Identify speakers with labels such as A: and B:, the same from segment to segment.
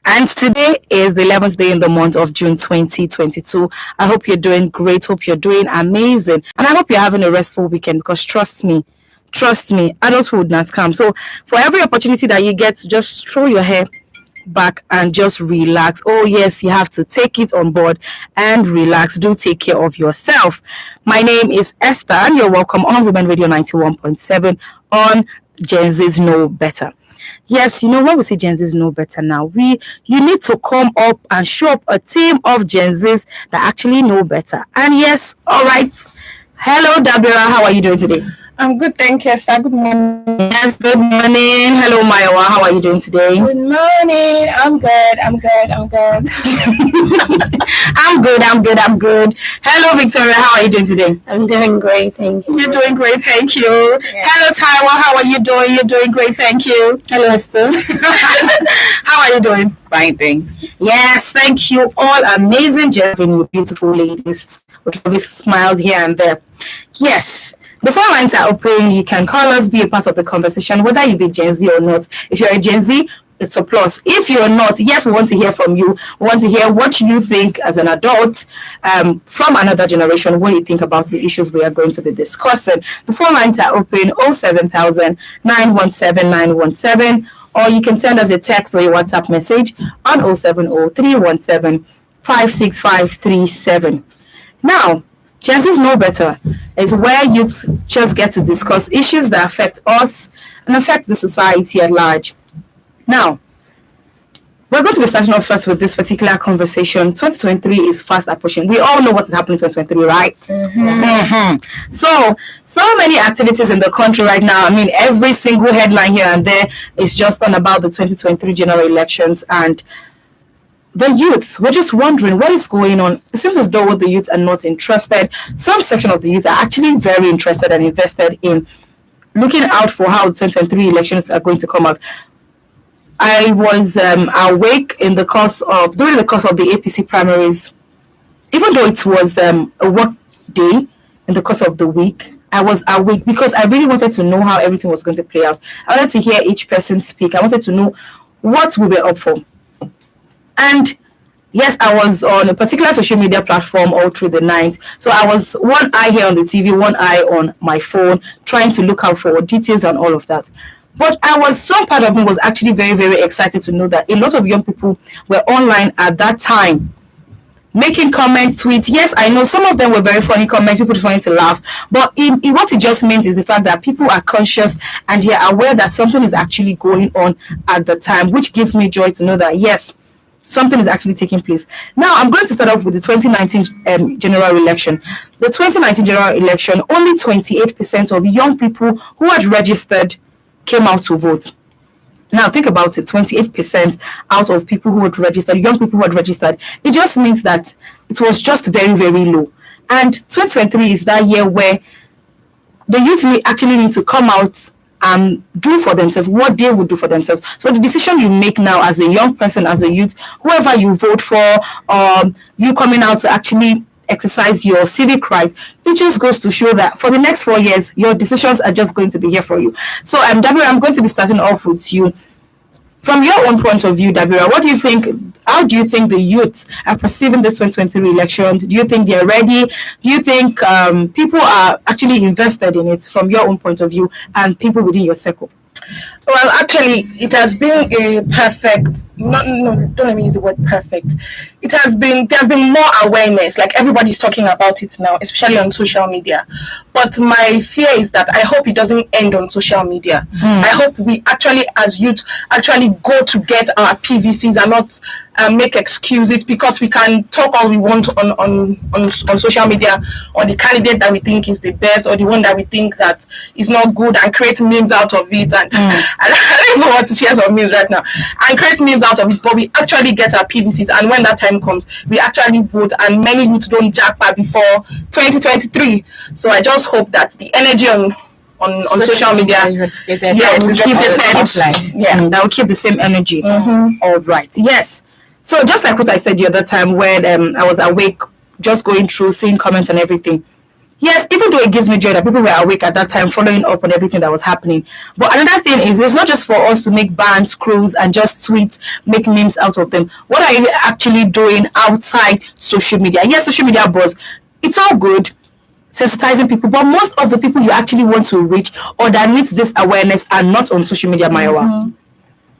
A: And today is the 11th day in the month of June 2022. I hope you're doing great. Hope you're doing amazing. And I hope you're having a restful weekend because trust me, adulthood has come. So for every opportunity that you get to just throw your hair back and just relax. Oh yes, you have to take it on board and relax. Do take care of yourself. My name is Esther and you're welcome on Women Radio 91.7 on Gen Z's Know Better. Yes, you know, when we say Gen Z's know better now, you need to come up and show up a team of Gen Z's that actually know better. And yes, all right. Hello, Dabira. How are you doing today?
B: I'm good, thank you, sir. Good morning.
A: Yes, good morning. Hello, Maiwa. How are you doing today?
B: Good morning. I'm good. I'm
A: good. Hello, Victoria. How are you doing today?
C: I'm doing great, thank you.
A: You're doing great, thank you. Yeah. Hello, Taiwa. How are you doing? You're doing great, thank you.
C: Hello, Esther.
A: How are you doing?
C: Fine, thanks.
A: Yes, thank you. All amazing, Jevin, with beautiful ladies with lovely smiles here and there. Yes. The phone lines are open. You can call us, be a part of the conversation, whether you be Gen Z or not. If you're a Gen Z, it's a plus. If you're not, yes, we want to hear from you. We want to hear what you think as an adult from another generation, what you think about the issues we are going to be discussing. The phone lines are open, 07000 917 917, or you can send us a text or a WhatsApp message on 070 317 56537. Now, Gen Z's Know Better is where youth just get to discuss issues that affect us and affect the society at large. Now, we're going to be starting off first with this particular conversation. 2023 is fast approaching. We all know what is happening in 2023, right? Mm-hmm. So many activities in the country right now. I mean, every single headline here and there is just on about the 2023 general elections, and the youths, we're just wondering what is going on. It seems as though the youths are not interested. Some section of the youths are actually very interested and invested in looking out for how the 2023 elections are going to come out. I was awake during the course of the APC primaries. Even though it was a work day in the course of the week, I was awake because I really wanted to know how everything was going to play out. I wanted to hear each person speak. I wanted to know what we were up for. And yes, I was on a particular social media platform all through the night. So I was one eye here on the TV, one eye on my phone, trying to look out for details and all of that. But some part of me was actually very, very excited to know that a lot of young people were online at that time, making comments, tweets. Yes, I know some of them were very funny comments, people just wanted to laugh. But what it just means is the fact that people are conscious and they are aware that something is actually going on at the time, which gives me joy to know that, yes, something is actually taking place. Now, I'm going to start off with the 2019 general election. The 2019 general election, only 28% of young people who had registered came out to vote. Now, think about it, 28% out of people who had registered, young people who had registered. It just means that it was just very, very low. And 2023 is that year where the youth actually need to come out and do for themselves what they would do for themselves. So the decision you make now as a young person, as a youth, whoever you vote for, you coming out to actually exercise your civic right, it just goes to show that for the next 4 years, your decisions are just going to be here for you. So Dabira, I'm going to be starting off with you. From your own point of view, Dabira, what do you think? How do you think the youths are perceiving this 2023 election? Do you think they're ready? Do you think people are actually invested in it from your own point of view and people within your circle?
B: Well, actually, it has been a perfect. Don't let me use the word perfect. There's been more awareness. Like everybody's talking about it now, especially on social media. But my fear is that I hope it doesn't end on social media. I hope we actually, as youth, actually go to get our PVCs and not make excuses, because we can talk all we want on social media on the candidate that we think is the best or the one that we think that is not good, and create memes out of it. And I don't even want to share some memes right now and create memes out of it, but we actually get our PVCs, and when that time comes, we actually vote, and many youths don't jackpot before 2023. So I just hope that the energy on social media,
A: that will keep the same energy. All right, yes. So just like what I said the other time when I was awake, just going through, seeing comments and everything, Yes, even though it gives me joy that people were awake at that time following up on everything that was happening. But another thing is, it's not just for us to make bands, crews, and just tweets, make memes out of them. What are you actually doing outside social media? Yes, social media buzz, it's all good, sensitizing people, but most of the people you actually want to reach or that needs this awareness are not on social media, Maiwa.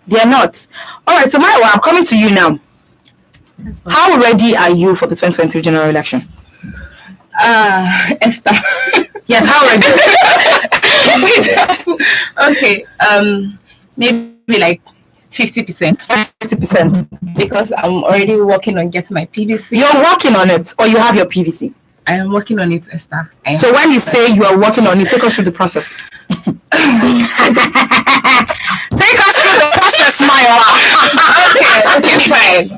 A: They are not. All right, so Maiwa, I'm coming to you now. How ready are you for the 2023 general election?
C: Esther.
A: Yes, how ready?
C: Okay. Maybe like 50%.
A: 50%.
C: Because I'm already working on getting my PVC.
A: You're working on it, or you have your PVC?
C: I am working on it, Esther.
A: So when you say you are working on it, take us through the process. Take us through the process, Maiwa.
C: Okay,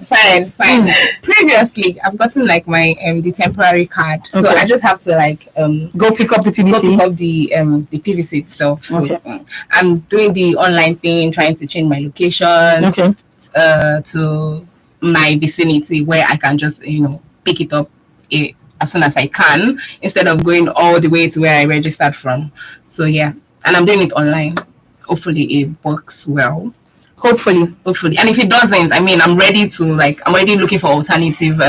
C: fine. Previously, I've gotten like my the temporary card, so
A: Okay.
C: I just have to like
A: Go pick up the
C: go
A: PVC.
C: pick up the PVC itself. So
A: Okay.
C: I'm doing the online thing, trying to change my location
A: Okay.
C: to my vicinity where I can just pick it up as soon as I can instead of going all the way to where I registered from. So yeah, and I'm doing it online. Hopefully it works well.
A: Hopefully.
C: And if it doesn't, I mean, I'm already looking for alternative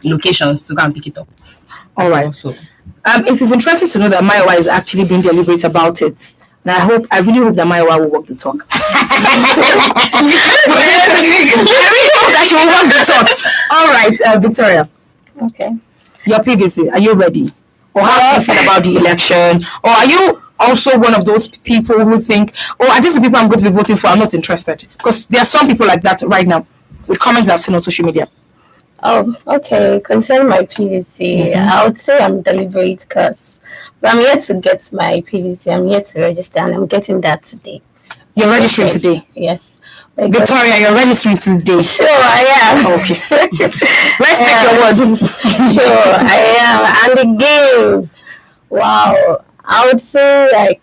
C: locations to go and pick it up.
A: All right.
C: So
A: It is interesting to know that Maiwa is actually being deliberate about it. And I really hope that Maiwa will walk the talk. I really hope that she will walk the talk. All right, Victoria,
C: okay.
A: your PVC, are you ready? Or how do you feel about the election? Or are you also one of those people who think, oh, are these the people I'm going to be voting for? I'm not interested. Because there are some people like that right now with comments I've seen on social media.
D: Oh, okay. Concerning my PVC, I would say I'm deliberate but I'm yet to get my PVC. I'm yet to register, and I'm getting that today.
A: You're registering
D: Yes,
A: today.
D: Yes. Because-
A: Victoria, you're registering today.
D: Sure, I am.
A: Okay. Let's take your word.
D: Sure, I am. And again, wow. I would say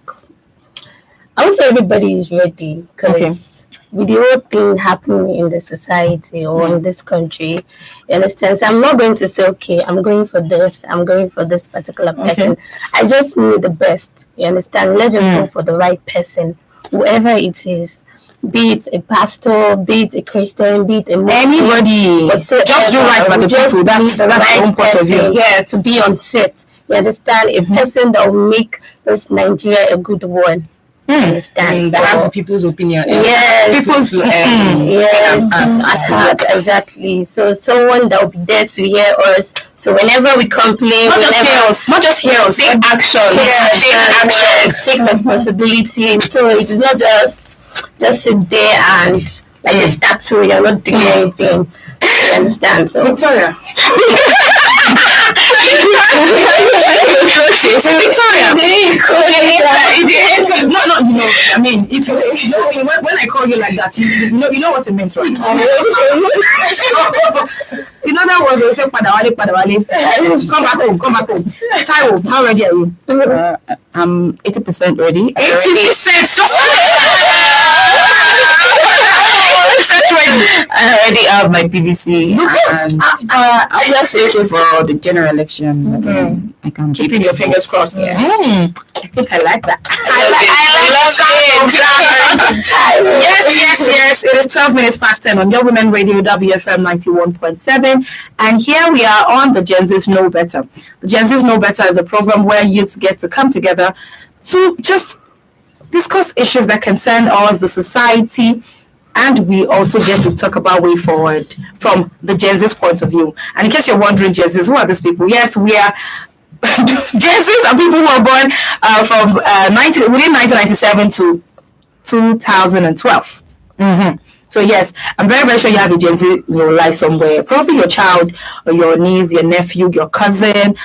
D: everybody is ready because
A: Okay.
D: with the whole thing happening in the society or in this country, you understand? So I'm not going to say, okay, I'm going for this particular person. I just need the best. You understand? Let's just go for the right person, whoever it is. Be it a pastor, be it a Christian, be it a Muslim,
A: Anybody.
D: whatsoever.
A: Just do right by
D: We
A: the
D: just
A: people. That's
D: need the
A: your
D: right
A: own point of
D: person,
A: view.
D: yeah, to be on set. You understand? A person that will make this Nigeria a good one. You understand?
C: That has
D: So-
C: the people's opinion.
D: Yes.
C: People's
D: Yes, at heart, exactly. So someone that will be there to hear us. So whenever we complain,
A: Not just
D: whenever
A: hear us. Not just hear us.
C: take action.
D: take responsibility. So it is not just sit there and like a statue, you're not doing anything. You understand? So
A: Victoria. Victoria. No, I mean, if you when I call you like that, you know what it means, right? In other words, they say padawale. Come back home. Taiwo, how ready are you?
C: I'm 80% ready.
A: 80%. Just
C: I already have my PVC. And I'm just waiting for the general election. I can
A: keeping your fingers crossed.
C: Yeah.
A: I think I like that. Yes. It is 12 minutes past 10 on Your Women Radio, WFM 91.7. And here we are on the Gen Z's Know Better. The Gen Z's Know Better is a program where youths get to come together to just discuss issues that concern us, the society, and we also get to talk about way forward from the Gen Z's point of view. And in case you're wondering, Gen Z's, who are these people? Yes, we are Gen Z's are people who were born from within 1997 to 2012. So yes, I'm very, very sure you have a Gen Z in your life somewhere. Probably your child or your niece, your nephew, your cousin,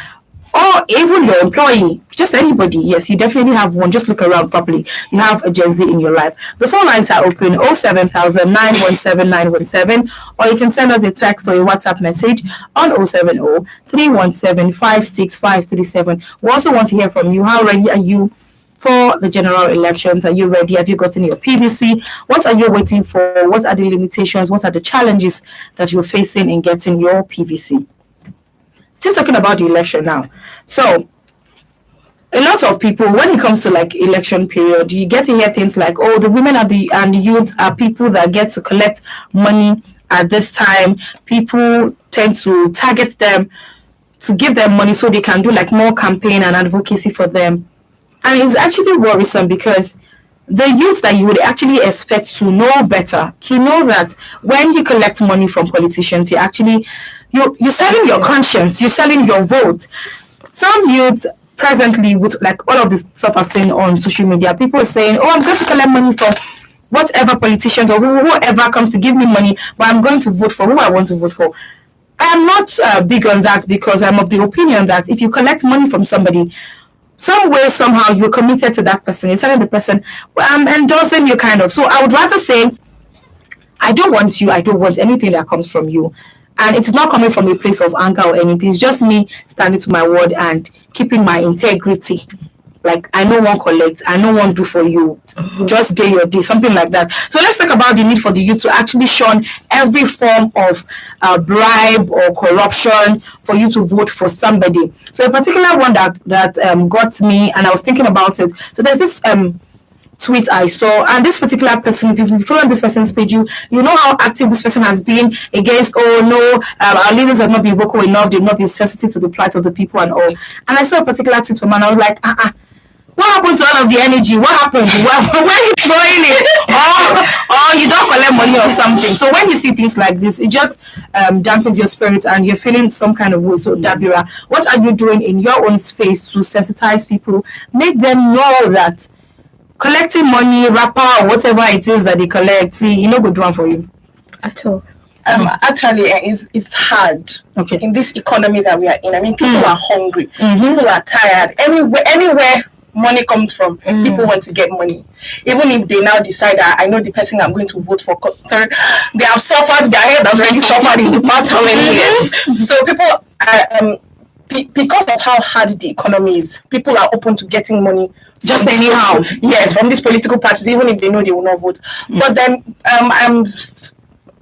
A: or even your employee, just anybody. Yes, you definitely have one. Just look around properly. You have a Gen Z in your life. The phone lines are open 07000 917 917, or you can send us a text or a WhatsApp message on 070 317 56537. We also want to hear from you. How ready are you for the general elections? Are you ready? Have you gotten your PVC? What are you waiting for? What are the limitations? What are the challenges that you're facing in getting your PVC? Still talking about the election now. So, a lot of people, when it comes to like election period, you get to hear things like, oh, the women are and the youth are people that get to collect money at this time. People tend to target them to give them money so they can do like more campaign and advocacy for them. And it's actually worrisome because the youth that you would actually expect to know better, to know that when you collect money from politicians, you're selling your conscience, you're selling your vote. Some youth presently, with like all of this stuff I've seen on social media, people are saying, oh, I'm going to collect money from whatever politicians or whoever comes to give me money, but I'm going to vote for who I want to vote for. I am not big on that because I'm of the opinion that if you collect money from somebody, some way, somehow, you're committed to that person. You're telling the person, well, I'm endorsing you, kind of. So I would rather say, I don't want you. I don't want anything that comes from you. And it's not coming from a place of anger or anything. It's just me standing to my word and keeping my integrity. Like, I no one collect, I no one do for you. Just day your day, something like that. So let's talk about the need for the youth to actually shun every form of bribe or corruption for you to vote for somebody. So a particular one that got me, and I was thinking about it. So there's this tweet I saw, and this particular person, if you follow this person's page, you know how active this person has been against, oh no, our leaders have not been vocal enough, they've not been sensitive to the plight of the people and all. And I saw a particular tweet from, and I was like, what happened to all of the energy? What happened? Where are you throwing it? Or you don't collect money or something. So when you see things like this, it just dampens your spirit and you're feeling some kind of way. So Dabira, what are you doing in your own space to sensitize people? Make them know that collecting money, rapper, or whatever it is that they collect, see, you know, good one for you.
D: At all.
B: Actually, it's hard in this economy that we are in. I mean, people are hungry. People are tired. Anywhere money comes from, people want to get money. Even if they now decide that I know the person I'm going to vote for, they have suffered, their head has already suffered in the past how many years. So people are, because of how hard the economy is, people are open to getting money just anyhow. Yes, from these political parties, even if they know they will not vote. But then I'm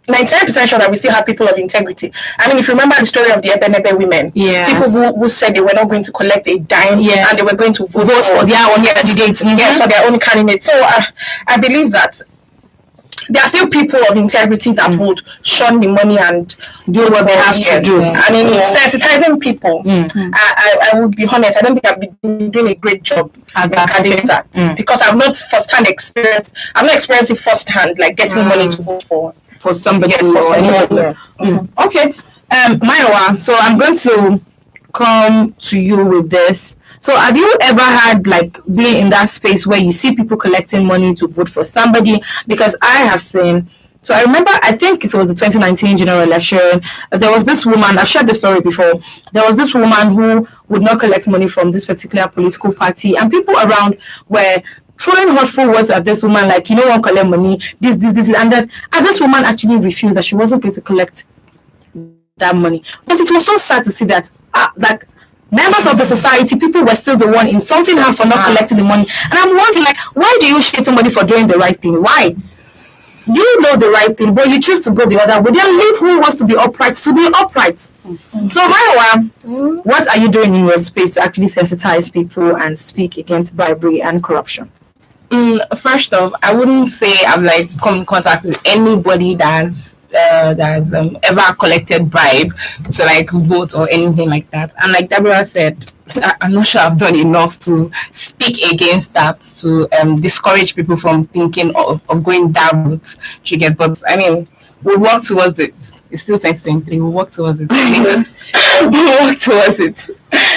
B: 99% sure that we still have people of integrity. I mean, if you remember the story of the Ebenebe women, people who said they were not going to collect a dime and they were going to vote for their own candidate. Yes, for their own candidate. So I believe that there are still people of integrity that would shun the money and do what they have to do. I mean, sensitizing people. I would be honest, I don't think I've been doing a great job at that because I've not experienced it firsthand, like getting money to vote for somebody or anyone. Okay, Maiwa, so I'm going to come to you with this. So have you ever had like being in that space where you see people collecting money to vote for somebody? Because I have seen, so I remember, I think it was the 2019 general election, there was this woman, I've shared this story before, there was this woman who would not collect money from this particular political party, and people around were throwing hurtful words at this woman, like, you know, won't collect money, this, and that. And this woman actually refused that she wasn't going to collect that money. But it was so sad to see that, like, members of the society, people were still the one insulting her for not collecting the money. And I'm wondering, like, why do you shade somebody for doing the right thing? Why? You know the right thing, but you choose to go the other way. Then leave who wants to be upright to be upright. So, Maiwa, what are you doing in your space to actually sensitize people and speak against bribery and corruption?
C: First off, I wouldn't say I've like come in contact with anybody that's ever collected bribe to like vote or anything like that. And like Deborah said, I'm not sure I've done enough to speak against that, to discourage people from thinking of going that route. But I mean, we'll work towards it. It's still 2023. We'll work towards it. We'll work towards it.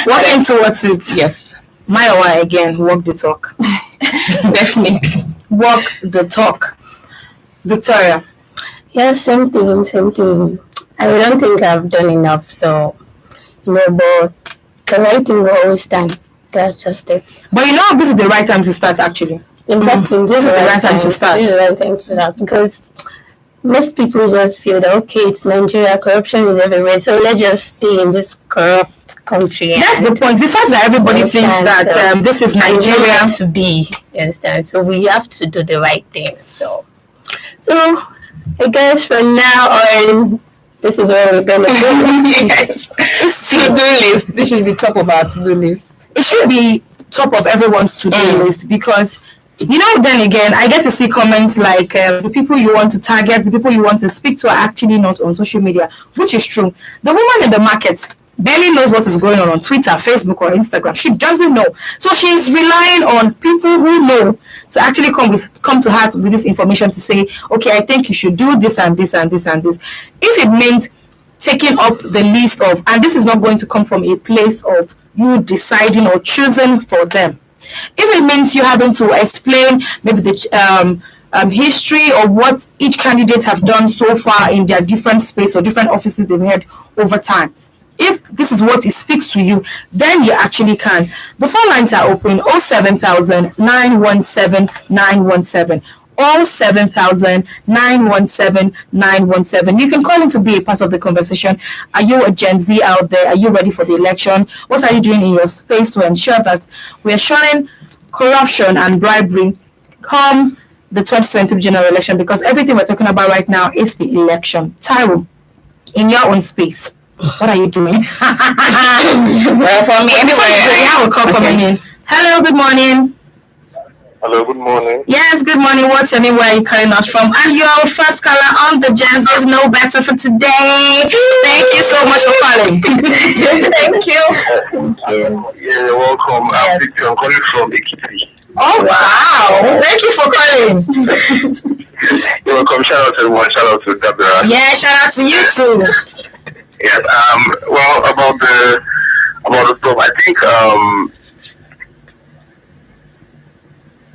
A: Working towards it.
C: Yes.
A: Maiwa again, walk the talk.
C: Definitely.
A: Walk the talk. Victoria.
D: Yeah, same thing. I don't think I've done enough, so, you know, but the right thing will always stand. That's just it.
A: But you know, this is the right time to start, actually.
D: Exactly.
A: This is the right time to start.
D: This is the right time to start, because most people just feel that, okay, it's Nigeria, corruption is everywhere, so let's just stay in this corrupt country.
A: That's the point. The fact that everybody thinks that this is Nigeria
D: to be. You understand? So we have to do the right thing. So I guess from now on, this is where we're gonna go.
C: Yes. To-do list. This should be top of our to-do list.
A: It should be top of everyone's to-do list, because then again, I get to see comments like the people you want to target, the people you want to speak to are actually not on social media, which is true. The woman in the market barely knows what is going on Twitter, Facebook, or Instagram. She doesn't know. So she's relying on people who know to actually come to her with this information to say, okay, I think you should do this and this and this and this. If it means taking up the list of, and this is not going to come from a place of you deciding or choosing for them. If it means you having to explain maybe the history or what each candidate have done so far in their different space or different offices they've had over time, if this is what it speaks to you, then you actually can. The phone lines are open: 07000 917 917. 07000 917 917. You can call in to be a part of the conversation. Are you a Gen Z out there? Are you ready for the election? What are you doing in your space to ensure that we are shunning corruption and bribery come the 2020 general election? Because everything we're talking about right now is the election. Taiwo, in your own space, what are you doing?
C: Well, for me, anyway,
A: I have a call coming in. Hello, good morning.
E: Hello, good morning.
A: Yes, good morning. What's your name? Where are you calling us from? And your first caller on the Gen Z's Know Better for today. Thank you so much for calling. Thank you.
E: Yeah, you're welcome.
A: Yes.
E: I'm calling from Ekiti.
A: Oh, wow. Thank you for calling.
E: You're welcome. Shout out to everyone. Shout out to Deborah.
A: Yeah, shout out to you too.
E: Yes. Well, about the stuff, I think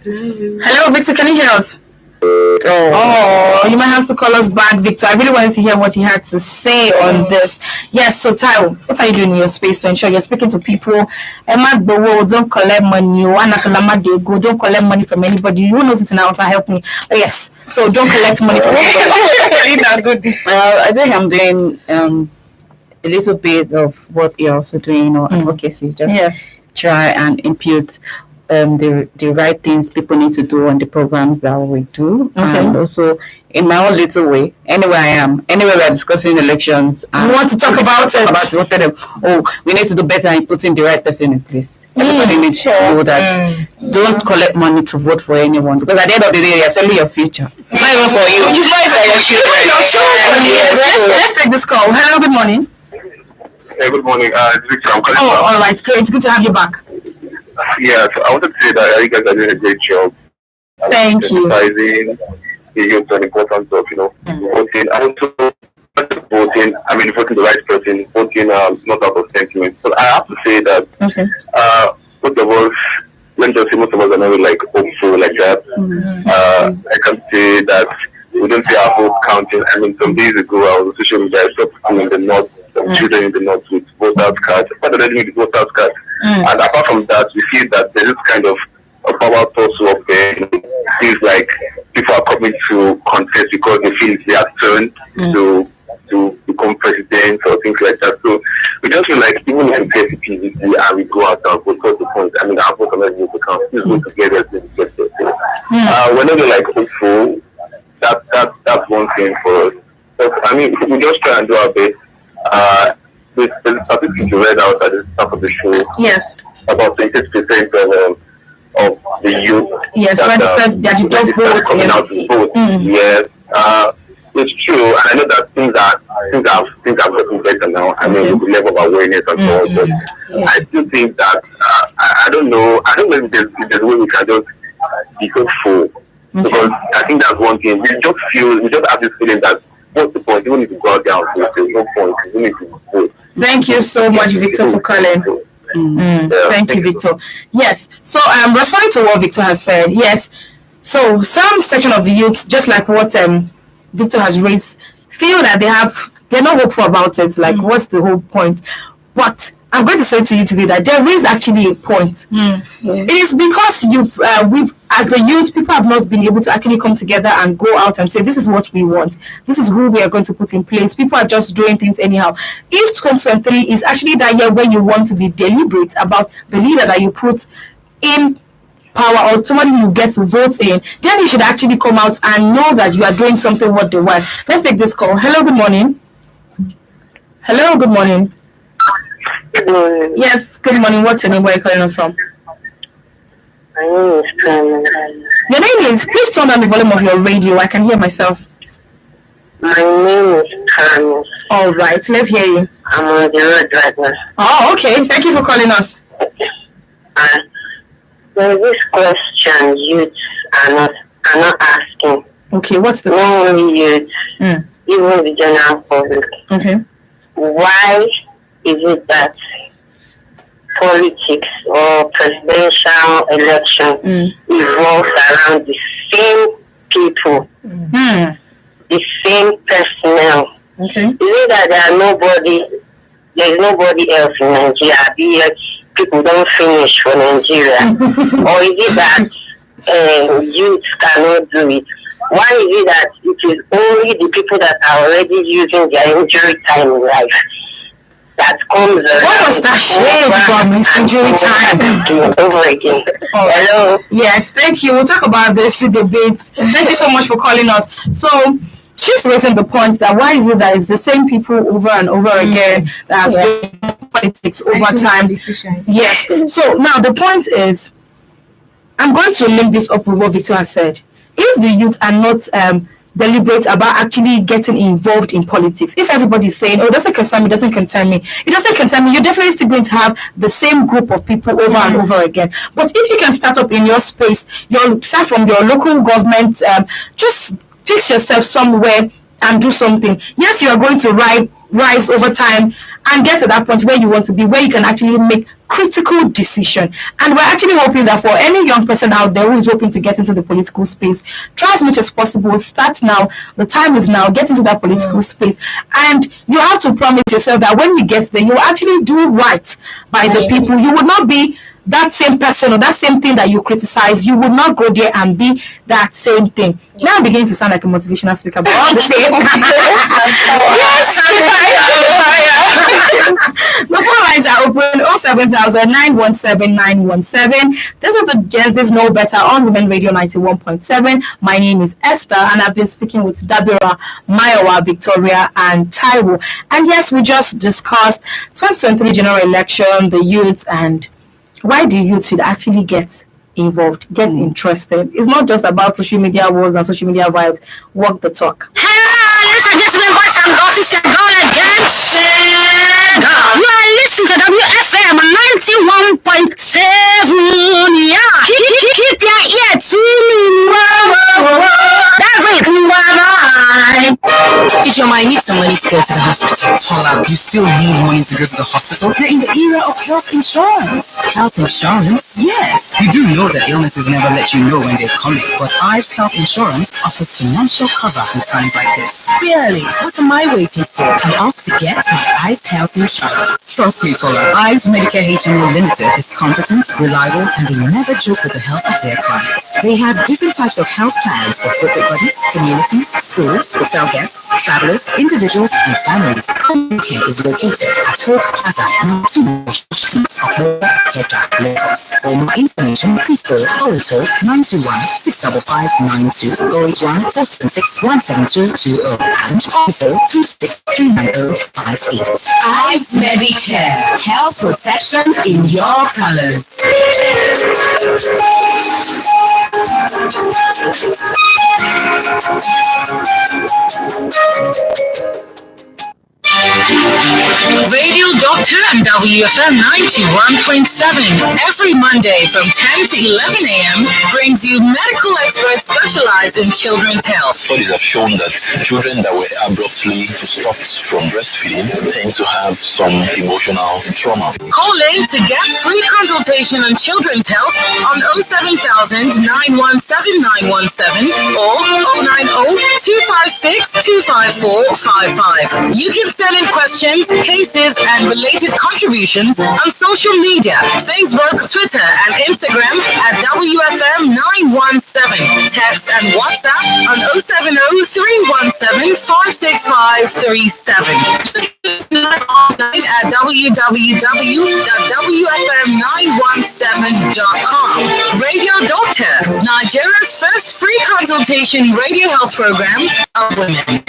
A: Hello, Victor. Can you hear us? Oh, you might have to call us back, Victor. I really wanted to hear what he had to say on this. Yes, so Taiwo, what are you doing in your space to ensure you're speaking to people? Don't collect money. Don't collect money from anybody. Who knows it in house? Help me. Yes, so don't collect money from anybody.
F: Well, I think I'm doing a little bit of what you're also doing, advocacy. Just try and impute the right things people need to do on the programs that we do, and also in my own little way, anywhere I am, anywhere we're discussing elections,
A: we want to talk about
F: it. We need to do better in putting the right person in place. Everybody needs to know that don't collect money to vote for anyone, because at the end of the day, you're selling your future. It's not even for you. It's not for your
A: Let's take this call. Hello, good morning.
E: hey, good morning. Victor, I'm calling from.
A: All right, great. It's good to have you back.
E: Yeah, so I wanted to say that you guys are doing a great job.
A: Thank you.
E: Emphasizing the youth and the importance of voting. I also voting. I mean, voting the right person. Voting not out of sentiment. But I have to say that most of us, when just say most of us are not like hopeful like that. I can say that we don't see our vote counting. I mean, some days ago, I was on social media. I saw people in the north, some children in the north with voters cards. What are they doing with the voters cards? And apart from that, we feel that there is kind of a power tussle up there. Things like people are coming to contest because they feel it's their turn to become president or things like that. So we just feel like even if we get the PVC and we go out and vote, what's the point? I mean, our vote on every account. Please go together to get there. So, whenever like hopeful, that's one thing for us. But I mean, we just try and do our best. There's a statistic you read out at the start of the show.
A: Yes.
E: About 26% of the youth.
A: Yes, registered that you don't vote.
E: Coming out to vote. Yes. It's true, and I know that things have gotten better now. I mean, with the level of awareness and so on. But I still think that I don't know if there's a way we can just be hopeful. Because I think that's one thing. We just have this feeling that what's the point? Even if you go out there and vote, there's no point. You need to vote.
A: Thank you so much, Victor, for calling. Thank you, Victor. Yes. So responding to what Victor has said, yes. So some section of the youth, just like what Victor has raised, feel that they're not hopeful about it. Like, what's the whole point? But I'm going to say to you today that there is actually a point. It is because we've, as the youth, people have not been able to actually come together and go out and say, this is what we want. This is who we are going to put in place. People are just doing things anyhow. If 2023 is actually that year where you want to be deliberate about the leader that you put in power or somebody you get to vote in, then you should actually come out and know that you are doing something what they want. Let's take this call. Hello, good morning. Hello, good morning.
E: Good morning.
A: Yes, good morning. What's your name? Where are you calling us from?
G: My name is Carmen.
A: Your name is? Please turn down the volume of your radio. I can hear myself.
G: My name is Carmen.
A: All right, let's hear you.
G: I'm on the road right now.
A: Oh, okay. Thank you for calling us.
G: There's this question youths are not asking.
A: Okay, what's the
G: Not
A: question?
G: only youths, even the general public.
A: Okay.
G: Why is it that politics or presidential election revolves around the same people, the same personnel?
A: Okay.
G: Is it that there's nobody else in Nigeria, yet people don't finish for Nigeria? Or is it that youth cannot do it? Why is it that it is only the people that are already using their injury time in life that comes around?
A: What was that shade from his injury time?
G: Over again.
A: Oh,
G: Hello?
A: yes, thank you. We'll talk about this debate. Thank you so much for calling us. So, she's raising the point that why is it that it's the same people over and over again that have been politics over time? Yes. So now the point is, I'm going to link this up with what Victor has said. If the youth are not deliberate about actually getting involved in politics, if everybody's saying, oh, it doesn't concern me, it doesn't concern me, you're definitely still going to have the same group of people over and over again. But if you can start up in your space, you start from your local government, just fix yourself somewhere and do something. Yes, you are going to rise over time and get to that point where you want to be, where you can actually make critical decision. And we're actually hoping that for any young person out there who is hoping to get into the political space, try as much as possible. Start now. The time is now. Get into that political space. And you have to promise yourself that when you get there, you will actually do right by the people. You will not be that same person or that same thing that you criticize. You would not go there and be that same thing. Now I'm beginning to sound like a motivational speaker, but all the same. The phone lines are open 07000 917 917. This is the Genesis Know Better on Women Radio 91.7. My name is Esther, and I've been speaking with Dabira, Mayowa, Victoria, and Taiwo. And yes, we just discussed 2023 general election, the youths, and why the youth should actually get involved, get interested. It's not just about social media wars and social media vibes. Walk the talk.
H: Hello, ladies and gentlemen, boys and girls, it's your girl again, Shega. You are listening to WFM 91.7. Yeah, keep your ear tuning. That's it.
I: If your mind needs some money to go to the hospital, hold up, you still need money to go to the hospital? You're in the era of health insurance. Health insurance? Yes. You do know that illnesses never let you know when they're coming, but Ives Health Insurance offers financial cover in times like this. Really? What am I waiting for? I'm off to get my Ives Health Insurance. Trust me, Tola. Ives Medicare HMO Limited is competent, reliable, and they never joke with the health of their clients. They have different types of health plans for corporate bodies, communities, schools, hotel guests, travelers, individuals, and families. Care is located at Hope Plaza, No. 2 Streets of Keja, Lagos. For more information, please call 081-655-92, 081-476-17220, and also 3639058. Ives Medicare, health protection in your colors. Radio Doctor and WFM 91.7 every Monday from 10 to 11 a.m. brings you medical experts specialized in children's health.
J: Studies have shown that children that were abruptly stopped from breastfeeding tend to have some emotional trauma.
H: Call in to get free consultation on children's health on 07000 917 917 or 090-256-25455. You can send in questions, cases, and related contributions on social media, Facebook, Twitter, and Instagram at WFM917. Text and WhatsApp on 070-317-56537. Online at www.wfm917.com. Radio Doctor, Nigeria's first free consultation radio health program of women.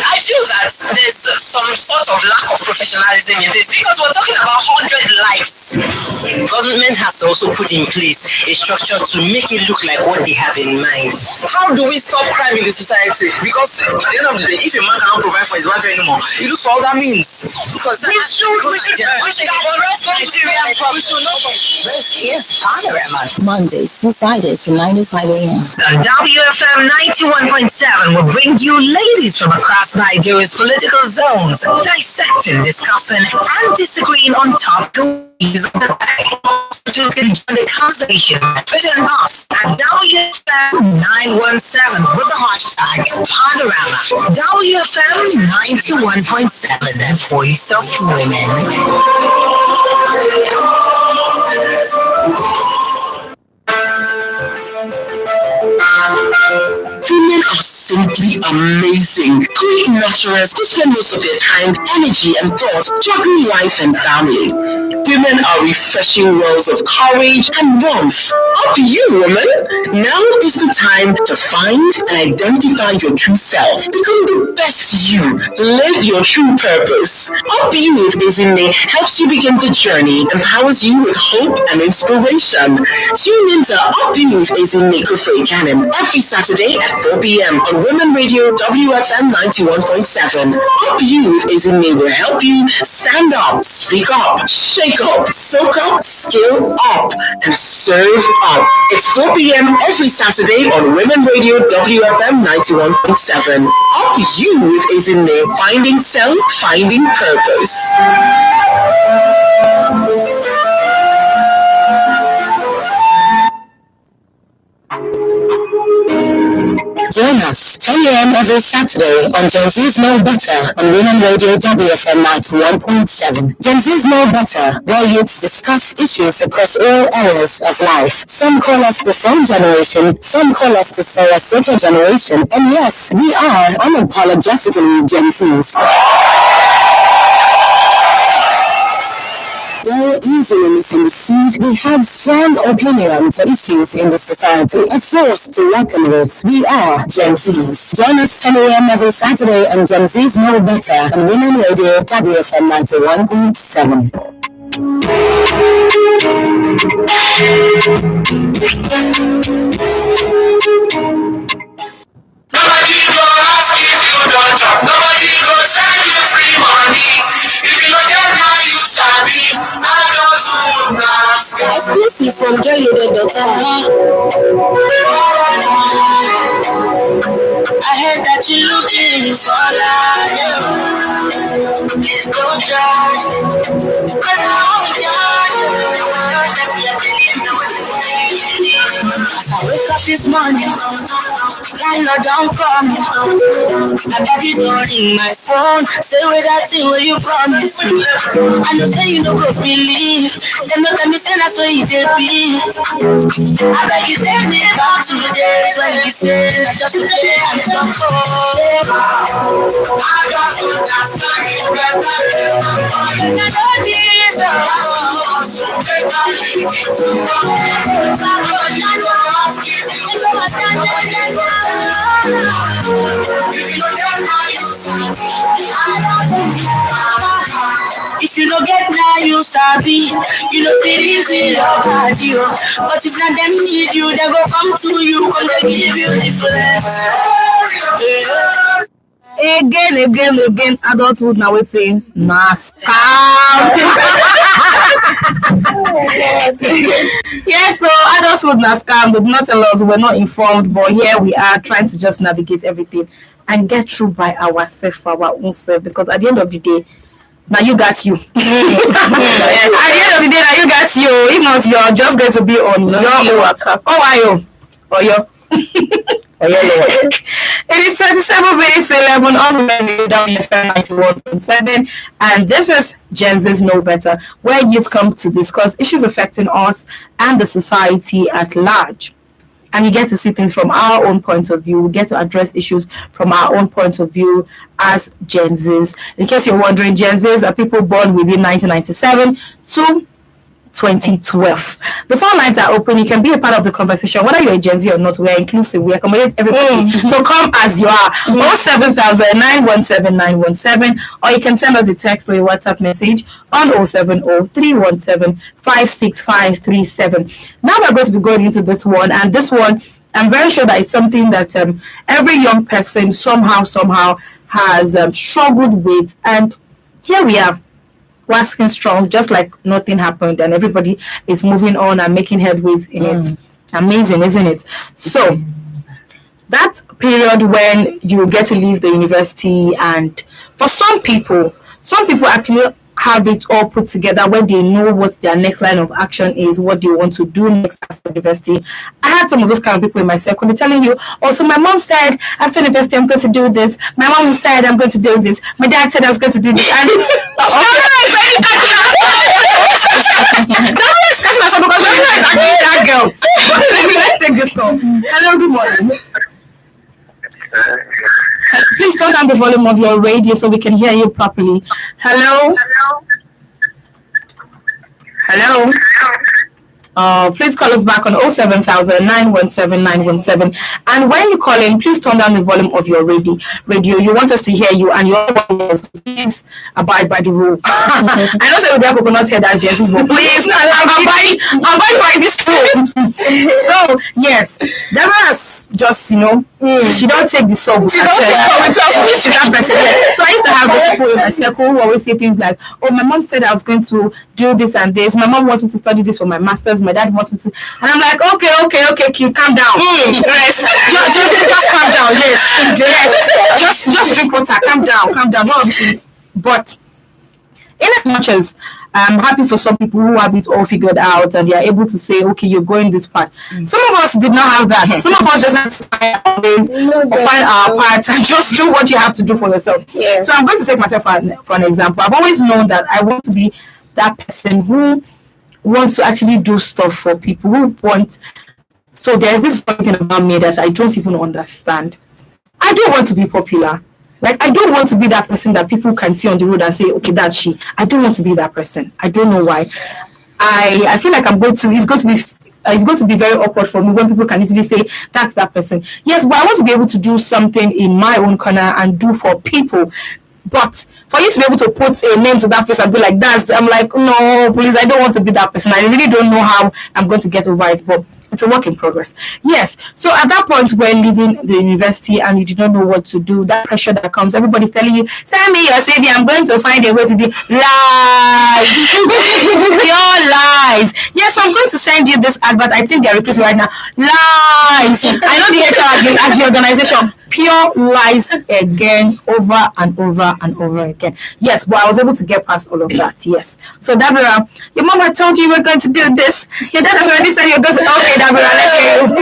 I: I feel that there's some sort
H: because of lack of professionalism in this, because we're talking about 100 lives. Government has also put in place a structure to make it look like what they have in mind. How do we stop crime in the society? Because at the end of the day, if a man cannot provide for his wife anymore, he looks for all that means. Because we should arrest Nigerian problems. This is Panorama.
K: Mondays through Fridays from 9 to 5 a.m.
H: WFM 91.7 will bring you ladies from across Nigeria's political zones, dissecting, discussing, and disagreeing on top issues of the day. You can join the conversation at Twitter and us at WFM 917 with the hashtag Panorama. WFM 91.7, the voice of women.
L: Women are simply amazing. Great naturals who spend most of their time, energy, and thought juggling life and family. Women are refreshing wells of courage and warmth. Up you, woman! Now is the time to find and identify your true self. Become the best you. Live your true purpose. Up Youth Izine helps you begin the journey, empowers you with hope and inspiration. Tune into Up Youth Izine Kufre Cannon every Saturday at 4 p.m. on Women Radio WFM 91.7. Up Youth Izine will help you stand up, speak up, shake up, soak up, skill up, and serve up. It's 4 p.m. every Saturday on Women Radio WFM 91.7. Up Youth Izine, finding self, finding purpose.
K: Join us 10 a.m. every Saturday on Gen Z's Know Better on Women Radio WFM 91.7. Gen Z's Know Better, where youths discuss issues across all areas of life. Some call us the phone generation, some call us the Sarasota generation, and yes, we are unapologetically Gen Z's. Though easily misunderstood, we have strong opinions on issues in the society, a force to reckon with. We are Gen Z's. Join us 10 a.m. every Saturday on Gen Z's Know Better on Women Radio WFM 91.7.
M: Nobody go ask if you don't talk. Nobody go send you free money. If you don't get now, you sabi. I don't do ask.
K: Exclusive from joyloaded.com.
M: I heard that you looking for life. Please don't try. As I wake up this morning, landlord don't call me. I got it on in my phone. Say with that thing where you promise me. I know say you no go believe. Them not tell me say that's what you did be. I beg you take me back to the days when you said just today I'm so cold. I got so that's not it better. You never deserve. Better leave it to if you don't get now, you sabi. You know it easy about you. But if not them need you, they go come to you. Come they give you the flex.
A: Again, adulthood now waiting. Scam. Yes, so adulthood na scam, but not a lot. We're not informed, but here we are trying to just navigate everything and get through by ourselves, for our own self. Because at the end of the day, now you got you. At the end of the day, now you got you. If not, you're just going to be on your work. How are you? Or your It is 27 minutes to 11 on WFM 91.7, and this is Gen Z's Know Better, where youth come to discuss issues affecting us and the society at large. And you get to see things from our own point of view. We get to address issues from our own point of view as Gen Zs. In case you're wondering, Gen Zs are people born within 1997 to 2012. The phone lines are open. You can be a part of the conversation, whether you're a Gen Z or not. We are inclusive. We accommodate everybody. So come as you are. 07000917917, or you can send us a text or a WhatsApp message on 070-317-56537. Now we're going to be going into this one, and this one, I'm very sure that it's something that every young person somehow has struggled with, and here we are. We're asking strong, just like nothing happened, and everybody is moving on and making headways in it. Amazing, isn't it? So that period when you get to leave the university, and for some people actually have it all put together where they know what their next line of action is, what they want to do next after university. I had some of those kind of people in my circle. They're telling you, oh, so my mom said after university I'm going to do this. My mom said I'm going to do this. My dad said I was going to do this. And that girl. Let's take this call. Hello, good morning. Please turn down the volume of your radio so we can hear you properly. Hello? Hello? Please call us back on 07000917917. And when you call in, please turn down the volume of your radio. You want us to hear you, and you please abide by the rule. I know some people will not hear that, Jesus, but please abide by this rule. So yes, Deborah has just she don't take the song. She's that person. So I used to have those people in my circle who always say things like, "Oh, my mom said I was going to do this and this. My mom wants me to study this for my master's. My dad wants me to," and I'm like, okay, cute, calm down. Yes, just calm down. Yes. Just drink water. Calm down. Well, obviously, but in as much as I'm happy for some people who have it all figured out and they are able to say, okay, you're going this part. Some of us did not have that. Some of us just have to find our parts and just do what you have to do for yourself. Yeah. So I'm going to take myself for an example. I've always known that I want to be that person who wants to actually do stuff for people who want. So there's this funny thing about me that I don't even understand. I don't want to be popular. Like, I don't want to be that person that people can see on the road and say, okay, that's she. I don't want to be that person. I don't know why. I feel like it's going to be very awkward for me when people can easily say, that's that person. Yes, but I want to be able to do something in my own corner and do for people. But for you to be able to put a name to that face and be like, I'm like, no, please, I don't want to be that person. I really don't know how I'm going to get over it, but it's a work in progress. Yes. So at that point, when leaving the university and you did not know what to do, that pressure that comes, everybody's telling you, send me your CV, I'm going to find a way to do lies. Pure lies. Yes, I'm going to send you this advert. I think they're recruiting right now. Lies. I know the HR has been at the organization. Pure lies again, over and over and over again. Yes, but I was able to get past all of that. Yes. So Deborah, your mom had told you were going to do this. Your dad has already said you're going to. Okay, Deborah, let's hear you.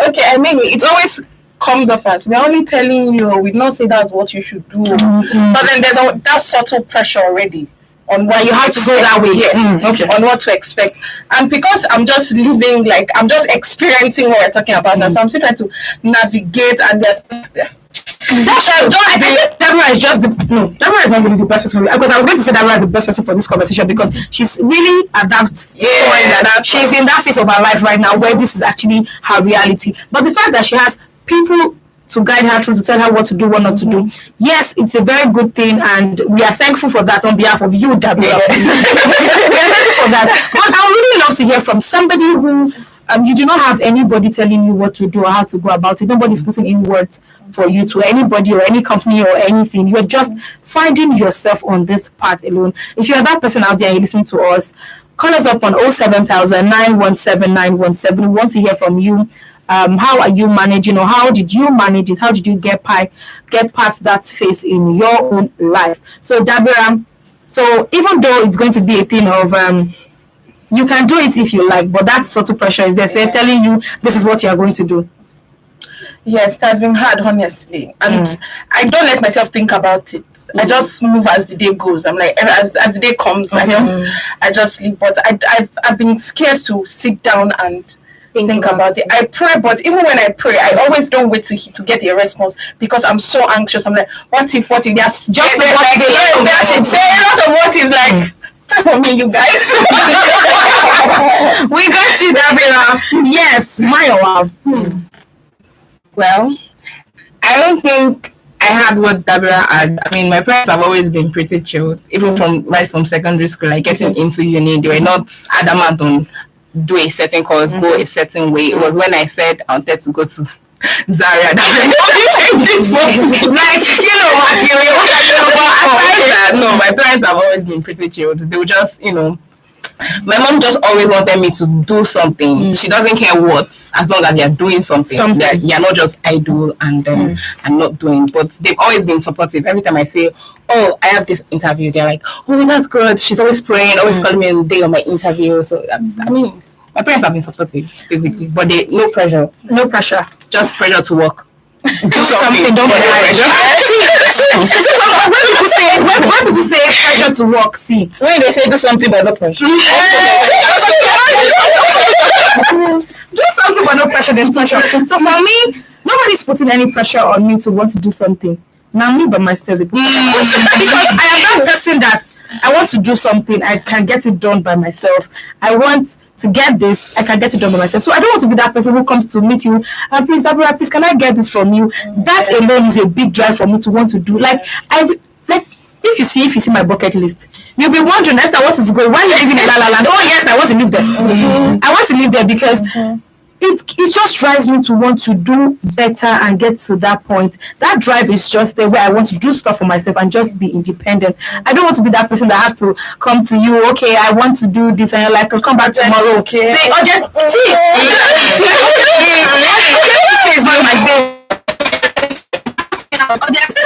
B: Okay, I mean, it always comes off as we're only telling you. We don't say that's what you should do, but then there's that subtle pressure already on what you have to go that way. Okay, on what to expect, and because I'm just living, like I'm just experiencing what we're talking about now, so I'm still trying to navigate and. Deborah is just Deborah is not really the best person because I was going to say Deborah is the best person for this conversation because she's really at that point. She's in that phase of her life right now where this is actually her reality. But the fact that she has people to guide her through, to tell her what to do, what not to do, yes, it's a very good thing, and we are thankful for that on behalf of you, Deborah. We are thankful for that. But I would really love to hear from somebody who you do not have anybody telling you what to do or how to go about it. Nobody's putting in words for you to anybody or any company or anything. You're just finding yourself on this part alone. If you're that person out there and you listen to us, call us up on 07000917917. We want to hear from you. How are you managing, or how did you manage it? How did you get past that phase in your own life? So Deborah, so even though it's going to be a thing of you can do it if you like, but that sort of pressure is there, telling you this is what you are going to do. Yes, it has been hard, honestly, and I don't let myself think about it. I just move as the day goes. I'm like, as the day comes, I just leave. But I've been scared to sit down and think about it. I pray, but even when I pray, I always don't wait to get a response because I'm so anxious. I'm like, what if? There's just say a lot of what ifs, like
C: For me, you guys.
A: We got you, Dabira. Yes, Mayowa.
C: Well, I don't think I had what Dabira had. I mean, my parents have always been pretty chilled, even from secondary school. Like getting into uni, they were not adamant on do a certain course, go a certain way. It was when I said I wanted to go to Zaria that no, my parents have always been pretty chilled. They would just, my mom just always wanted me to do something. She doesn't care what, as long as you're doing something. You're not just idle and not doing. But they've always been supportive. Every time I say, oh, I have this interview, they're like, oh, that's good. She's always praying, always calling me on the day of my interview. So I mean, my parents have been supportive, basically. But no pressure.
A: No pressure.
C: Just pressure to work.
A: Do something, don't be pressure. When people say pressure to work,
C: when they say do something but no pressure.
A: Do something but no pressure, there's pressure. So for me, nobody's putting any pressure on me to want to do something. Now me by myself. Because I am that person that I want to do something, I can get it done by myself. I want to get this, I can get it done by myself. So I don't want to be that person who comes to meet you and please, Dabira, please, can I get this from you? That alone is a big drive for me to want to do. If you see my bucket list, you'll be wondering, Esther, what is going? Why are you living in La La Land? Oh yes, I want to live there. I want to live there because it just drives me to want to do better and get to that point. That drive is just there where I want to do stuff for myself and just be independent. I don't want to be that person that has to come to you. Okay, I want to do this, and you're like, I'll come back tomorrow. Okay, it's not my day.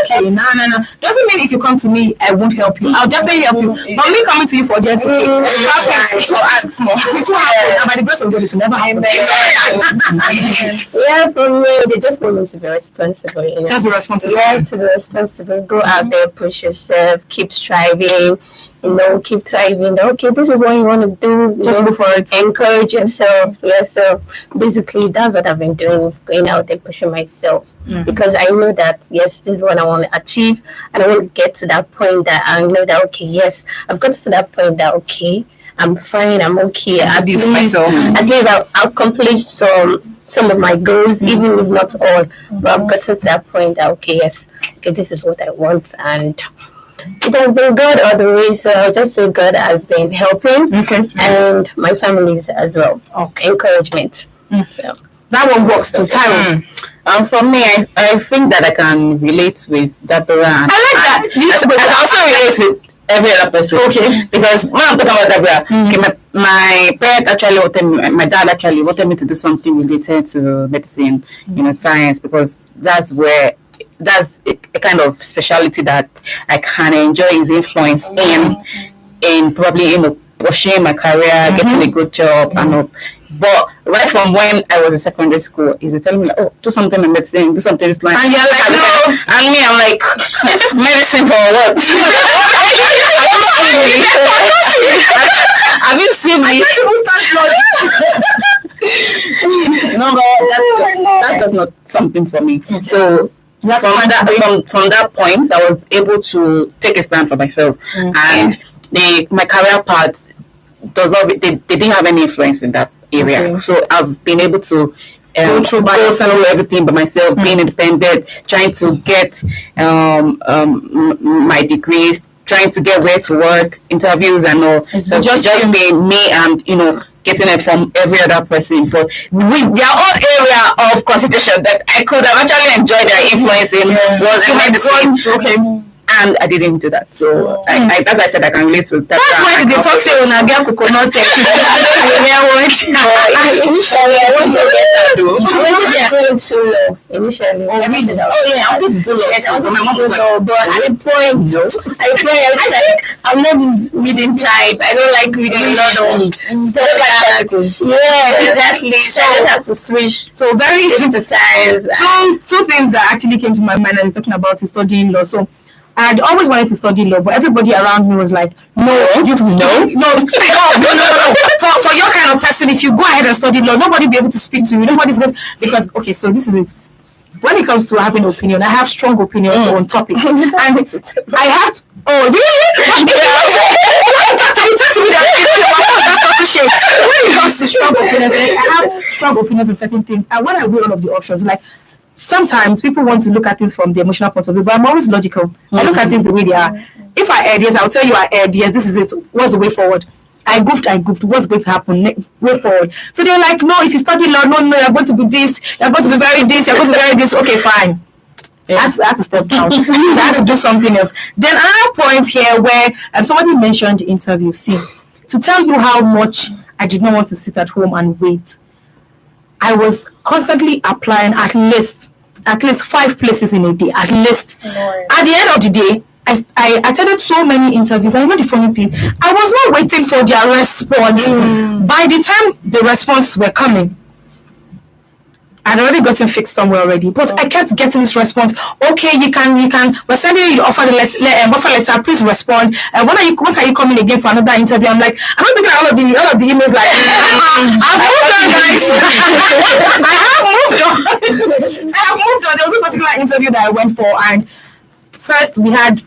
A: Okay, no. Doesn't mean if you come to me, I won't help you. I'll definitely help you. But me coming to you for audience, okay, it will ask more. It will happen, and by the grace of God, it will never happen.
D: Yeah, for me, they just want me to be responsible.
A: Just be responsible.
D: You have to be responsible. Go out there, push yourself, keep striving. Keep thriving. Okay, this is what you want to do.
A: Just go for it.
D: Encourage yourself. Yeah, so basically that's what I've been doing, going out there, pushing myself. Because I know that, yes, this is what I want to achieve. And I want to get to that point that I know that, okay, yes, I've got to that point that, okay, I'm fine, I'm okay. At least I've accomplished some of my goals, even if not all. But I've gotten to that point that, okay, yes, okay, this is what I want. And it has been good all the way, so just say God has been helping, and my families as well. Okay, encouragement.
A: So that one works too. Tyron.
F: For me, I think that I can relate with Dabira.
A: I like that.
F: I also relate with every other person. Okay, because when I'm talking about Dabira, my parent actually my dad actually wanted me to do something related to medicine, science, because that's a kind of specialty that I can enjoy his influence in probably pushing my career, getting a good job, and all. But right from when I was in secondary school, he was telling me, like, oh, do something in medicine, do something in science.
A: And you're like, no.
F: And me, I'm like, medicine for what? Have you seen me? No, that does not something for me. So from that point, I was able to take a stand for myself, and my career path they didn't have any influence in that area. So I've been able to go through everything by myself, being independent, trying to get my degrees, trying to get where to work, interviews and all. So just be me and getting it from every other person, but with their own area of constitution that I could have actually enjoyed their influence in was in medicine. And I didn't do that. So as I said, I can relate to that.
A: That's why they talk say when I get coconut.
D: Initially, I wanted to get that though. I wanted to do law. Initially. I wanted to do law. Yes, I wanted to do law, but at the point, I was like, I'm not this reading type. I don't like reading law. Stuff like articles. Yeah, exactly. So I just have to switch.
A: So very versatile. Two things that actually came to my mind as talking about is studying law. So I'd always wanted to study law, but everybody around me was like, no. For your kind of person, if you go ahead and study law, nobody will be able to speak to you. Nobody's going to, because, okay, so this is it. When it comes to having an opinion, I have strong opinions on topics. And I have to, oh, really? talk to me that that's not shame. When it comes to strong opinions, I have strong opinions on certain things, and when I weigh all of the options, like sometimes people want to look at things from the emotional point of view, but I'm always logical. I look at things the way they are. If I erred, yes, I'll tell you I erred. Yes, this is it. What's the way forward? I goofed. What's going to happen? Way forward. So they're like, no, if you study law, no, you're going to be this, you're going to be very this, you're going to be very this. Okay, fine. I had to step down. I had to do something else. Then another point here where somebody mentioned the interview. See, to tell you how much I did not want to sit at home and wait, I was constantly applying at least 5 places in a day, at least. At the end of the day, I attended so many interviews. And you know the funny thing, I was not waiting for their response. By the time the response were coming, I'd already gotten fixed somewhere already, but I kept getting this response. Okay, you can. We're sending you the offer letter. Please respond. When can you come in again for another interview? I'm like, I'm not looking at all of the emails. Like, I've moved on, guys. I have moved on. There was this particular interview that I went for, and first we had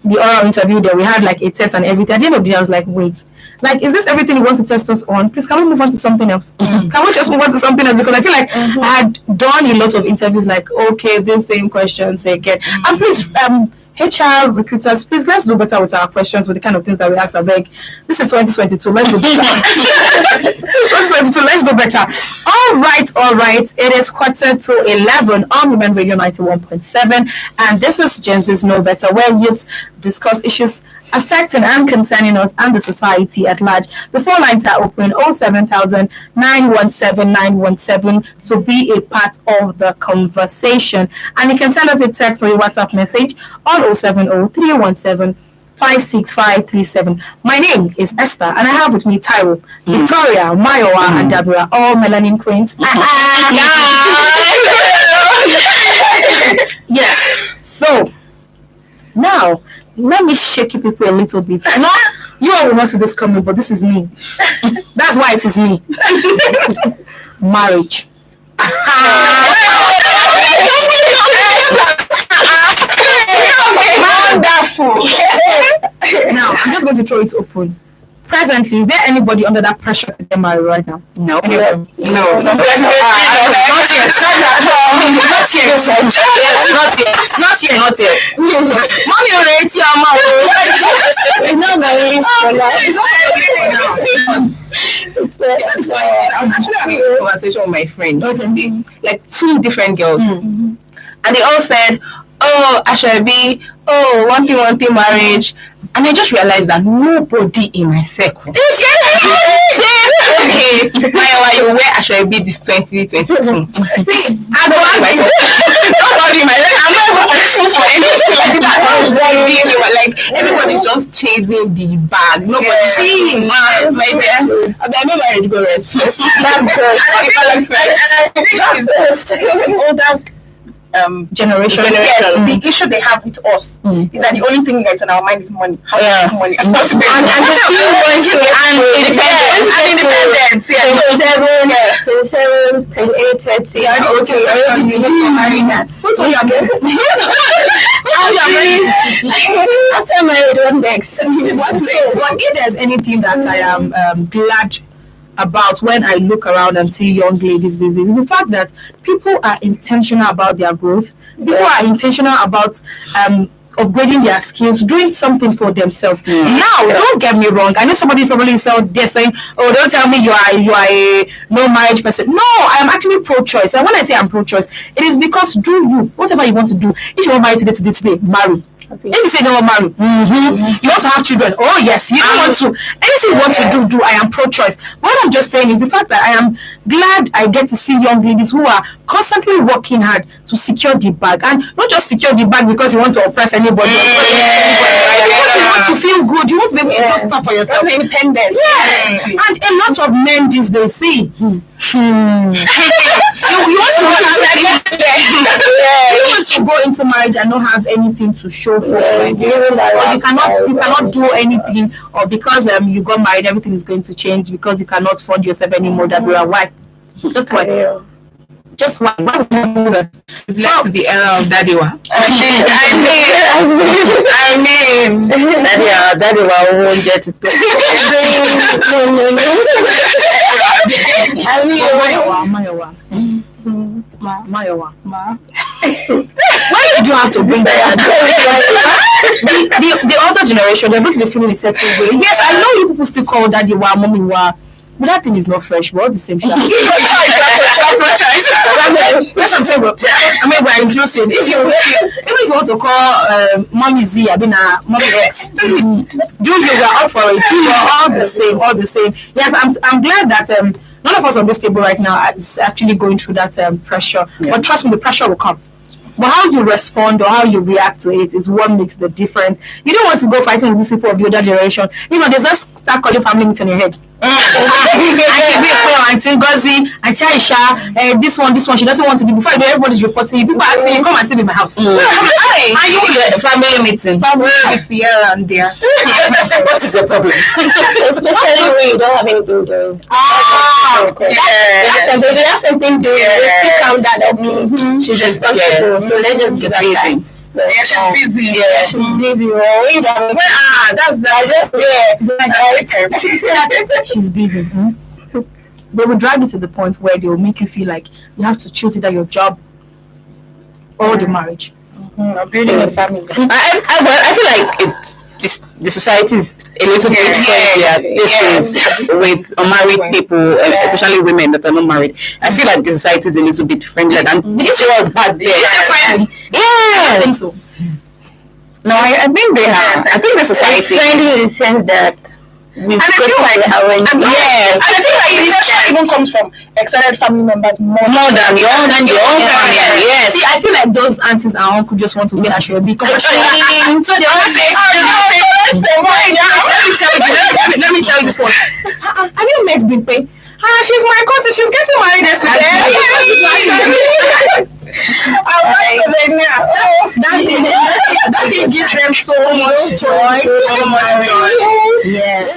A: the oral interview there. We had like a test and everything. At the end of the day, I was like, wait, like, is this everything you want to test us on? Please, can we move on to something else? Can we just move on to something else? Because I feel like I had done a lot of interviews, like, okay, this same questions again. And please, HR recruiters, please, let's do better with our questions, with the kind of things that we ask. I beg. This is 2022. Let's do better. Let's do better. All right. It is 11:15 on Women Radio 91.7, and this is Gen Z's Know Better, where youth discuss issues affecting and concerning us and the society at large. The phone lines are open 07000 917 917 to be a part of the conversation. And you can send us a text or a WhatsApp message on 070 317 56537. My name is Esther, and I have with me Taiwo, Victoria, Mayowa, and Dabura, all melanin queens. Yes. So now, let me shake you people a little bit. I know you all will not see this coming, but this is me. That's why it is me. Marriage. Wonderful. Now, I'm just going to throw it open. Presently, is there anybody under that pressure to get married right now? No. Not yet. Not yet. Mommy already tell me. It's not married for life. I'm actually having a conversation with my friend. Like 2 different girls. And they all said, oh, Ashebi, oh, one thing, marriage. And I just realized that nobody in my circle. Okay, why where I should be this 2022? See, I don't want myself. Nobody in my life. I'm not asking for anything like that. Like everybody's just chasing the bag. Nobody see my dear. I'm not married. Go rest. That's first. Generation. Yes, the issue they have with us is that the only thing that's in our mind is money. How to make money and independence. Yeah. 27, 28, 30. After married, what next? But if there's anything that I am glad about when I look around and see young ladies these days, is the fact that people are intentional about their growth. People are intentional about upgrading their skills, doing something for themselves. Now, don't get me wrong. I know somebody probably is out there saying, "Oh, don't tell me you are a no marriage person." No, I am actually pro-choice. And when I say I'm pro-choice, it is because do you whatever you want to do. If you want marry today, marry. If you say no marry, you want to have children. Oh yes, you don't want to. Anything you want to do. I am pro-choice. What I'm just saying is the fact that I am glad I get to see young ladies who are constantly working hard to secure the bag, and not just secure the bag because you want to oppress anybody. Because you want to feel good. You want to be able to do stuff for yourself. Independent. Yes. And a lot of men these days say, you want to go into marriage and not have anything to show for it. You cannot do anything, or because you got married, everything is going to change because you cannot fund yourself anymore. That we are why. Just why. Just one. Why would I do that?
C: Left the era of Dadiwa.
A: I mean, Dadiwa won't get it. Mayowa. Why did you have to bring that? the older generation, they're going to be feeling a certain way. Yes, I know you people still call Daddy Wa, Mommy Wa, but that thing is not fresh. We're all the same shit. That's what I'm saying. I mean, we're inclusive. Even if you want to call Mommy Z, I mean, Mommy X, do you are up for it? You're all the same. Yes, I'm glad that none of us on this table right now is actually going through that pressure. Yeah. But trust me, the pressure will come. But how you respond or how you react to it is what makes the difference. You don't want to go fighting with these people of the older generation. You know, they just start calling family meeting in your head. Auntie Ngozi, Auntie Aisha, this one, she doesn't want to be. Before I know, everybody's reporting you. People are saying, come and sit in my house. Are you family meeting? Family meeting here and there. What is your problem?
D: Especially when you don't have anything doing. That's something doing. They still calm down. Okay. She's just so let's just get busy.
B: She's busy.
D: She's busy.
A: She's busy. They will drag you to the point where they will make you feel like you have to choose either your job or the marriage.
B: Or building a family.
F: I feel like the society is a little bit friendlier these days with unmarried people, especially women that are not married. I feel like the society is a little bit friendlier than this was back then.
A: Yes,
F: I think so. No, I think they have. I think the society
D: friendly in the sense that
B: and I feel like this even comes from extended family members more than your own family.
A: Yes. See, I feel like those aunties and uncles just want to be assured because so they always say, let me tell you this one. Have you met Bimpe? She's my cousin. She's getting married this weekend. That thing gives them so much joy.
F: Yes.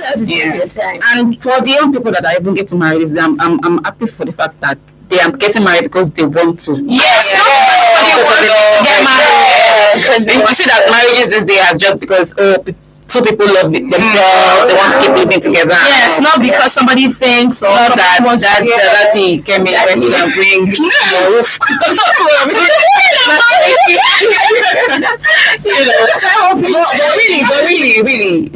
F: And for the young people that are even getting married, I'm happy for the fact that they are getting married because they want to.
A: Yes.
F: You see that marriages these days is just because two people love themselves, they want to keep living together.
A: Yes, not because somebody thinks or
F: not that he came in and bring roof. Really.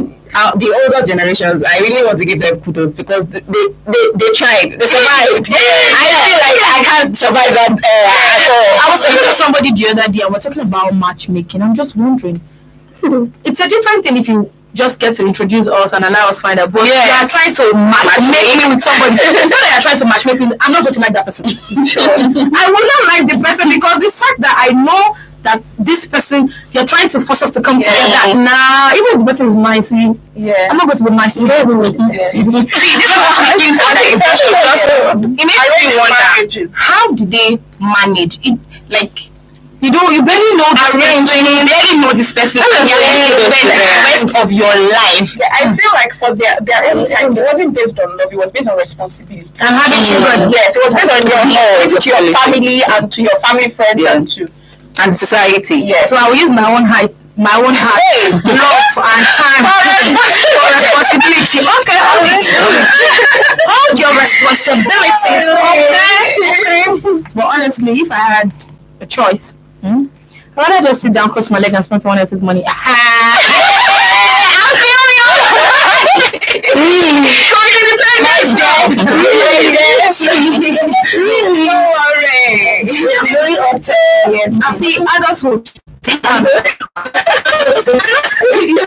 F: The older generations, I really want to give them kudos because they tried, they survived. I feel like I can't survive that.
A: I was talking to somebody the other day and we're talking about matchmaking. I'm just wondering, it's a different thing if you just get to introduce us and allow us find out. But you are trying to matchmake me with somebody. Not that you're trying to matchmake me. I'm not going to like that person. Sure. I will not like the person because the fact that I know that this person, you're trying to force us to come together. Nah, even if the person is nice, I'm not going to be nice to everyone. See, this is matchmaking under impression. It makes me wonder, how did they manage it? Like, you barely know this person. You barely know this person. The rest of your life.
B: Yeah, I feel like for their own time, it wasn't based on love. It was based on responsibility.
A: And having children.
B: Yes, it was based on your to your family and to your family friends
F: and society.
B: Yes.
A: So I will use my own heart, love and time for responsibility. Okay. Hold your responsibilities. Okay. But honestly, if I had a choice, I'd rather just sit down, cross my leg, and spend someone else's money. I see adulthood.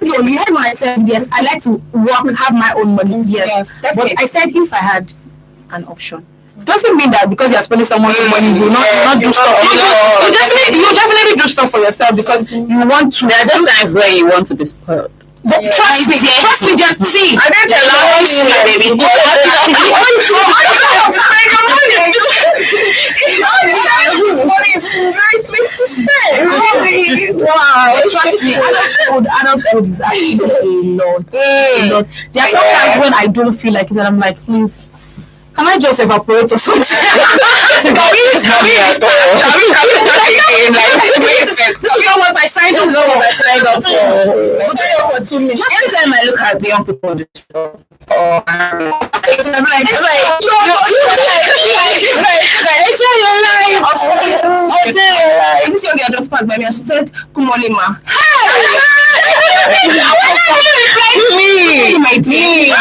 A: You heard what I said. Yes, I like to work, have my own money. Yes, but I said if I had an option. Doesn't mean that because you're spending someone's money, you not do stuff. You definitely do stuff for yourself because you want to.
F: There are just times where you want to be spoiled.
A: But trust me, just see.
B: I didn't allow you, baby. Money is very sweet to spend.
A: Wow, trust me, adulthood is actually a lot. There are some times when I don't feel like it and I'm like, please, can I just evaporate or something? Can we
C: again. Like, wait,
A: this is not what I signed up for. Just anytime I look at the young people on the show, I'm like, enjoy your life. This young girl just passed by me and she said, "Good morning, ma." Me, my team.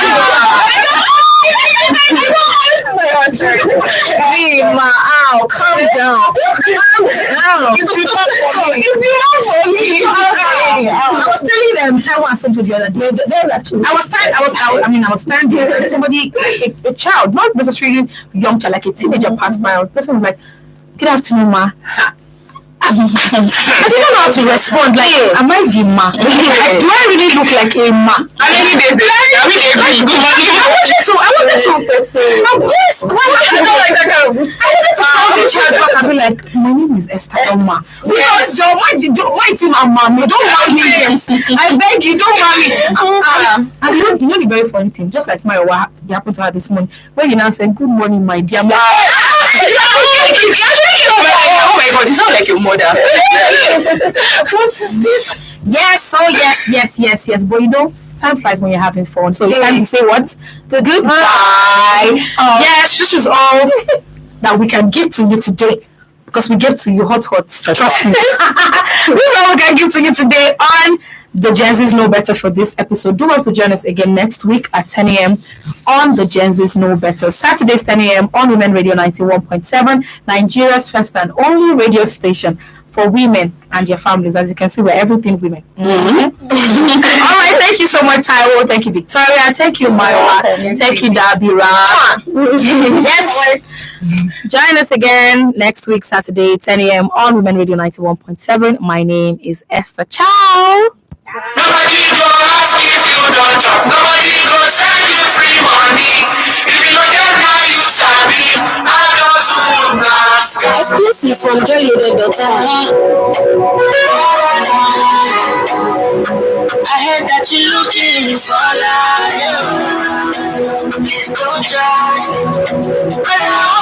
A: Hey, ma, ow, calm down. It's not for me. I was telling them Taiwan something the other day. They were actually. I was standing. And somebody, a child, not necessarily young child, like a teenager, passed by. The person was like, "Good afternoon, ma." I didn't know how to respond. Like, am I the ma? Do I really look like a ma? I wanted to. Yes. Why would I not like that kind of? I wanted to call the child back and be like, "My name is Esther Oma." Because John, why is him a mommy? Don't want me. I beg you, don't want me. And you know the very funny thing, just like what happened to her this morning, when you now said, "Good morning, my dear ma."
C: Oh my God, you sound like your mother.
A: What is this? Yes, yes. But you know, time flies when you're having fun. So it's time to say what? Goodbye. Yes, this is all that we can give to you today. Because we give to you hot. Trust me. This is all we can give to you today on the Gen Zs Know Better for this episode. Do want to join us again next week at 10 a.m. on the Gen Zs Know Better. Saturdays 10 a.m. on Women Radio 91.7, Nigeria's first and only radio station for women and your families. As you can see, we're everything women. Mm-hmm. All right, thank you so much, Taiwo. Thank you, Victoria. Thank you, Maiwa. Thank you, Dabira. Yes. Join us again next week, Saturday, 10 a.m. on Women Radio 91.7. My name is Esther. Ciao.
M: Nobody go ask if you don't chop. Nobody go send you free money. If you don't get now, you sabi. I don't do mask.
D: Exclusive from joyloaded.com.
M: I heard that you're looking for life. Please don't try. I know